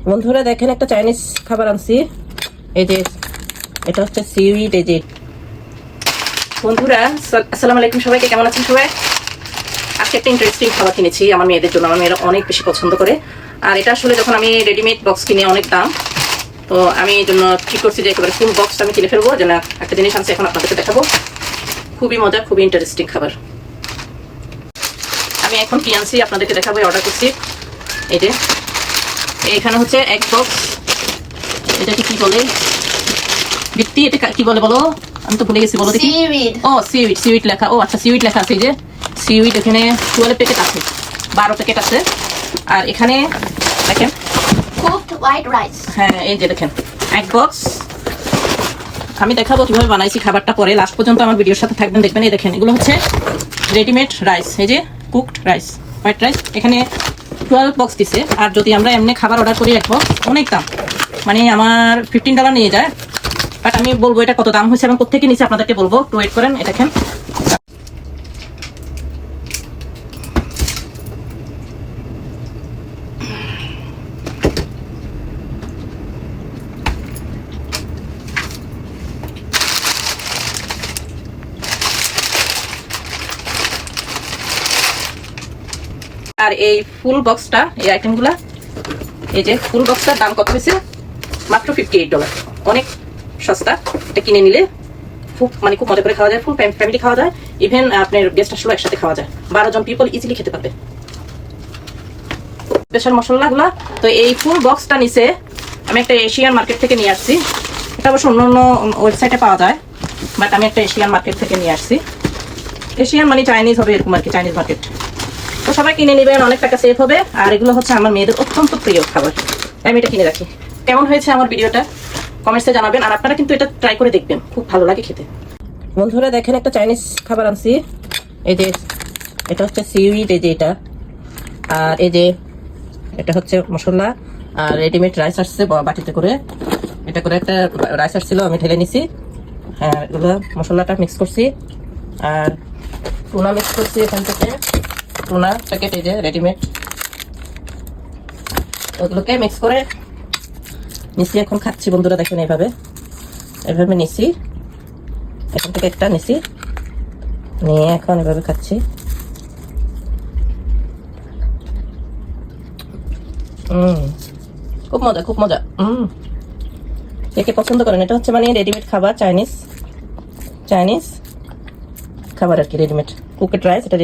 বন্ধুরা দেখেন একটা চাইনিজ খাবার আনছি। এই যে এটা হচ্ছে সিউইড। এই যে বন্ধুরা আসসালামু আলাইকুম, সবাইকে কেমন আছেন সবাই? আজকে একটা ইন্টারেস্টিং খাবার কিনেছি আমার মেয়েদের জন্য। আমার মেয়েরা অনেক বেশি পছন্দ করে। আর এটা আসলে যখন আমি রেডিমেড বক্স কিনে অনেক দাম, তো আমি এই জন্য ঠিক করছি যে একেবারে ফুল বক্স আমি কিনে ফেলবো। যেন একটা জিনিস আনছি, এখন আপনাদেরকে দেখাবো। খুবই মজা, খুবই ইন্টারেস্টিং খাবার। আমি এখন কি আনছি আপনাদেরকে দেখাবো। অর্ডার করছি। এই যে এখানে হচ্ছে এক বক্স। এটাকে কি বলে বৃত্তি, এটা কি বলে বলো? আমি তো ভুলে গেছি, বলো দেখি। ও সিউইড, সিউইড লেখা। ও আচ্ছা, সিউইড লেখা আছে। এই যে সিউইড, এখানে 12 প্যাকেট আছে, 12 প্যাকেট আছে। আর এখানে দেখেন cooked white rice. হ্যাঁ, এই যে দেখেন এক বক্স। আমি দেখাবো কিভাবে বানাইছি খাবারটা, পরে লাস্ট পর্যন্ত আমার ভিডিওর সাথে থাকবেন, দেখবেন। এই দেখেন এগুলো হচ্ছে রেডিমেড রাইস। এই যে কুকড রাইস, হোয়াইট রাইস। এখানে 12 বক্স দিছে। আর যদি আমরা এমনি খাবার অর্ডার করি এক বক্স, অনেক দাম, মানে আমার $15 নিয়ে যায়। বাট আমি বলবো এটা কত দাম হয়েছে এবং কোথেকে নিচে আপনাদেরকে বলবো। একটু ওয়েট করেন। এটা দেখেন আর এই ফুল বক্সটা, এই আইটেমগুলা, এই যে ফুল বক্সটার দাম কত হয়েছে? মাত্র $58। অনেক সস্তা। এটা কিনে নিলে খুব খুব মজা করে খাওয়া যায়, ফুল ফ্যামিলি খাওয়া যায়। ইভেন আপনার গেস্ট আসলেও একসাথে খাওয়া যায়। 12 জন পিপল ইজিলি খেতে পারবে। স্পেশাল মশলাগুলা তো এই ফুল বক্সটা নিচে আমি একটা এশিয়ান মার্কেট থেকে নিয়ে আসছি। এটা অবশ্য অন্য অন্য ওয়েবসাইটে পাওয়া যায়, বাট আমি একটা এশিয়ান মার্কেট থেকে নিয়ে আসছি। এশিয়ান মানে চাইনিজ হবে এরকম আর কি, চাইনিজ মার্কেট। তো সবাই কিনে নেবেন, অনেক টাকা সেভ হবে। আর এগুলো হচ্ছে আমার মেয়েদের অত্যন্ত প্রিয় খাবার। আমি এটা কিনে রাখি। কেমন হয়েছে আমার ভিডিওটা কমেন্টসে জানাবেন। আর আপনারা কিন্তু এটা ট্রাই করে দেখবেন, খুব ভালো লাগে খেতে। বন্ধুরা দেখেন একটা চাইনিজ খাবার আনছি। এই যে এটা হচ্ছে সিউইড। এই যে এটা, আর এই যে এটা হচ্ছে মশলা। আর রেডিমেড রাইস আসছে বাটিতে করে। এটা করে একটা রাইস আসছিল, আমি ঢেলে নিছি। হ্যাঁ, এগুলো মশলাটা মিক্স করছি। আর টুনা মিক্স করছি এখান থেকে, টুনা প্যাকেট। এই যে রেডিমেড, ওগুলোকে মিক্স করে নিছি। এখন খাচ্ছি বন্ধুরা, দেখেন এইভাবে এভাবে নিছি। এখান থেকে একটা নিছি, নিয়ে এখন এভাবে খাচ্ছি। খুব মজা, খুব মজা। কে পছন্দ করেন? এটা হচ্ছে রেডিমেড খাবার, চাইনিজ চাইনিজ খাবার আর কি। রেডিমেড কুকড রাইস, এটা